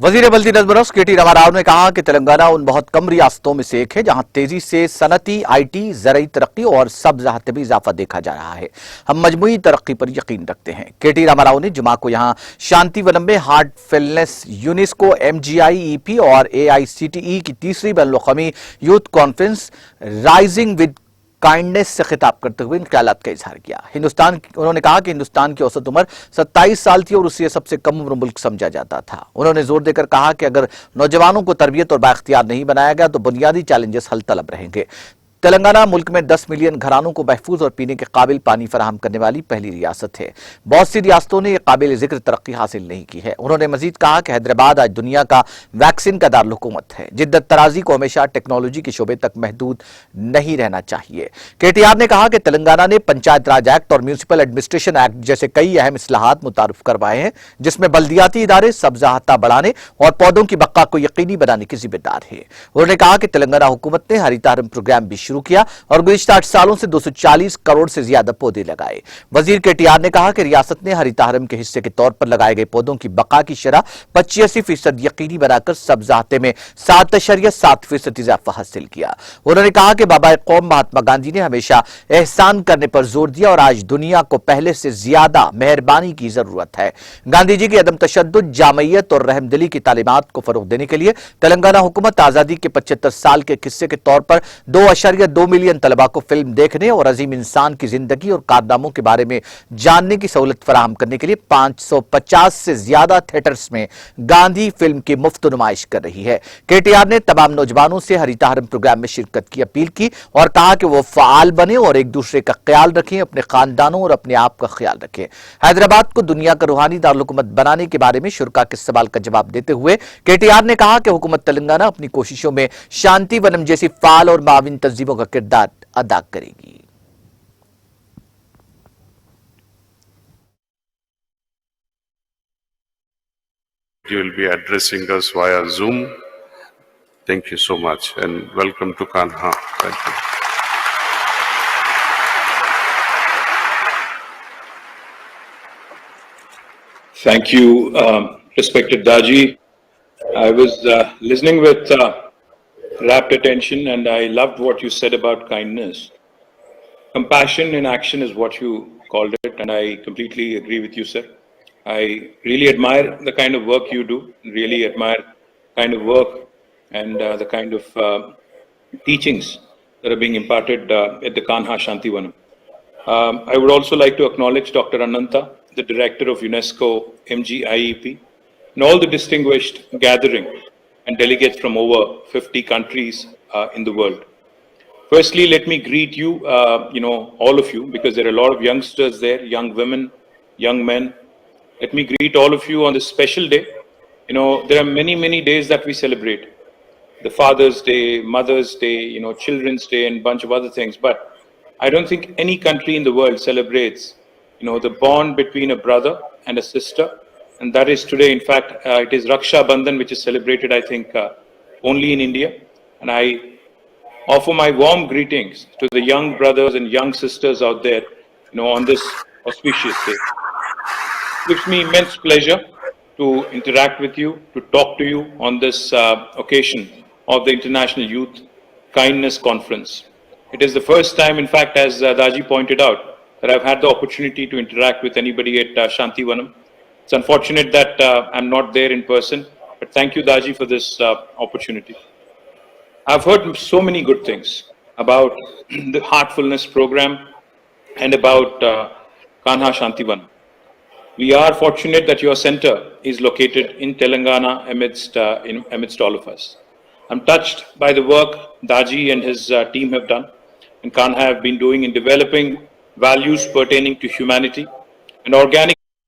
वजीर बल्दी नजमरस KT रामाराव ने कहा कि तेलंगाना उन बहुत कम रियासतों में से एक है जहां तेजी से सनती, IT, ज़राई तरक्की और सब्ज़ाहत में इजाफा देखा जा रहा है। हम मजमूई तरक्की पर यकीन रखते हैं। KT रामाराव ने जुमा को यहां शांतिवनम में heart wellness, UNESCO, MGI, EP और AICTE की तीसरी बैनुल-अक़वामी youth conference rising with kindness से खिताब करते हुए इन ख्यालात का इजहार किया। उन्होंने कहा कि हिंदुस्तान की औसत उम्र 27 साल थी और उसे सबसे कम उम्र मुल्क समझा जाता था। उन्होंने जोर देकर कहा कि अगर नौजवानों को तरबियत और बाख्तियार नहीं बनाया गया तो बुनियादी चैलेंजेस हल तलब रहेंगे। तेलंगाना मुल्क में 10 मिलियन घरानों को महफूज और पीने के काबिल पानी फराहम करने वाली पहली रियासत है। बहुत सी रियासतों ने यह काबिल जिक्र तरक्की हासिल नहीं की है। उन्होंने मजीद कहा कि हैदराबाद आज दुनिया का वैक्सीन का दारुल-हुकूमत है। जिद्दत तराजी को हमेशा टेक्नोलॉजी के शोबे तक महदूद नहीं रहना चाहिए। KTR ने कहा कि तेलंगाना ने पंचायत राज एक्ट और म्यूनिसिपल एडमिनिस्ट्रेशन एक्ट जैसे कई अहम इस्लाहात मुतारिफ करवाए हैं, जिसमें बल्दियाती इदारे सब्जाहता बढ़ाने और पौधों की बक्का को यकीनी बनाने की जिम्मेदार है। उन्होंने कहा कि तेलंगाना हुकूमत ने हरितारम प्रोग्राम भी शुरू किया और गुज़िश्ता 8 सालों से 240 करोड़ से ज्यादा पौधे लगाए। वजीर KTR ने कहा कि रियासत ने हरितारम के हिस्से के तौर पर लगाए गए पौधों की बका की शरह 85% यकीनी बनाकर सब्जाहते में 7.7% इजाफा हासिल किया। उन्होंने कहा कि बाबा कौम महात्मा गांधी ने हमेशा एहसान करने पर जोर दिया और आज दुनिया को पहले से ज्यादा मेहरबानी की जरूरत है। गांधी जी की अदम तशद्दुद, जामयियत और रहमदिली की तालीमात को फरोग देने के लिए तेलंगाना हुकूमत आजादी के 75 साल के किस्से के तौर पर 2.2 मिलियन तलबा को फिल्म देखने और अजीम इंसान की जिंदगी और कारनामों के बारे में जानने की सहूलत फराहम करने के लिए 550 से ज्यादा थिएटर्स में गांधी फिल्म की मुफ्त नुमाइश कर रही है। KTR ने तमाम नौजवानों से हरितारम प्रोग्राम में शिरकत की अपील की और कहा कि वो फाल बने और एक दूसरे का ख्याल रखें, अपने खानदानों और अपने आप का ख्याल रखें। हैदराबाद को दुनिया का रूहानी दारुल-हुकूमत बनाने के बारे में शुरा के सवाल का जवाब देते हुए KTR ने कहा कि हुकूमत तेलंगाना अपनी कोशिशों में शांति वनम जैसी फाल और माविन तंजीमों का किरदार अदा करेगी। You will be addressing us via Zoom. Thank you so much and welcome to Kanha. Thank you. Thank you, respected Daji. I was listening with rapt attention and I loved what you said about kindness. Compassion in action is what you called it, and I completely agree with you, sir. I really admire the kind of work you do, really admire the kind of work and the kind of teachings that are being imparted at the Kanha Shantivanam. I would also like to acknowledge Dr. Ananta, the Director of UNESCO MGIEP, and all the distinguished gathering and delegates from over 50 countries in the world. Firstly, let me greet you, all of you, because there are a lot of youngsters there, young women, young men. Let me greet all of you on this special day. There are many, many days that we celebrate. The Father's Day, Mother's Day, Children's Day, and a bunch of other things. But I don't think any country in the world celebrates, the bond between a brother and a sister. And that is today, in fact, it is Raksha Bandhan, which is celebrated, I think, only in India. And I offer my warm greetings to the young brothers and young sisters out there, on this auspicious day. It gives me immense pleasure to interact with you, to talk to you on this occasion of the International Youth Kindness Conference. It is the first time, in fact, as Daji pointed out, that I've had the opportunity to interact with anybody at Shantivanam. It's unfortunate that I'm not there in person, but thank you, Daji, for this opportunity. I've heard so many good things about the Heartfulness program and about Kanha Shantivanam. We are fortunate that your center is located in Telangana amidst all of us. I'm touched by the work Daji and his team have done and Kanha have been doing in developing values pertaining to humanity and organic